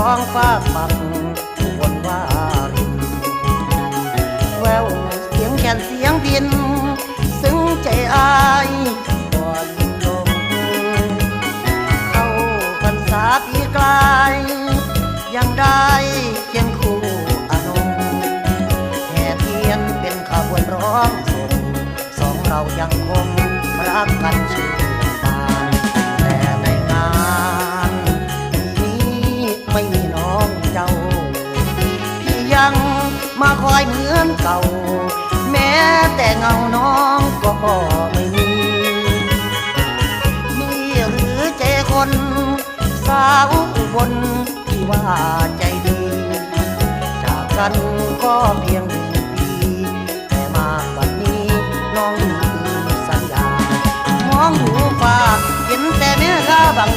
องฟ้าฝั่งบนว่ารินแววเสียงแคนเสียงดินซึ้งใจอายก่อนลมเข้าพรรษาปีกลายยังได้เคียงคู่อนงแห่เทียนเป็นขบวนร้องส่งสองเรายังคงรักกันชื่นบานแต่ในงานนี้ไม่มีน้องเจ้าพี่ยังมาคอยเหมือนเก่าแม้แต่เงาน้องก็ไม่มีนี่หรือใจคนสาวอุบลที่ว่าใจดีจากกันก็เพียง1 ปีแต่มาวันนี้น้องลืมสัญญามองดูฟ้าเห็นแต่เมฆบัง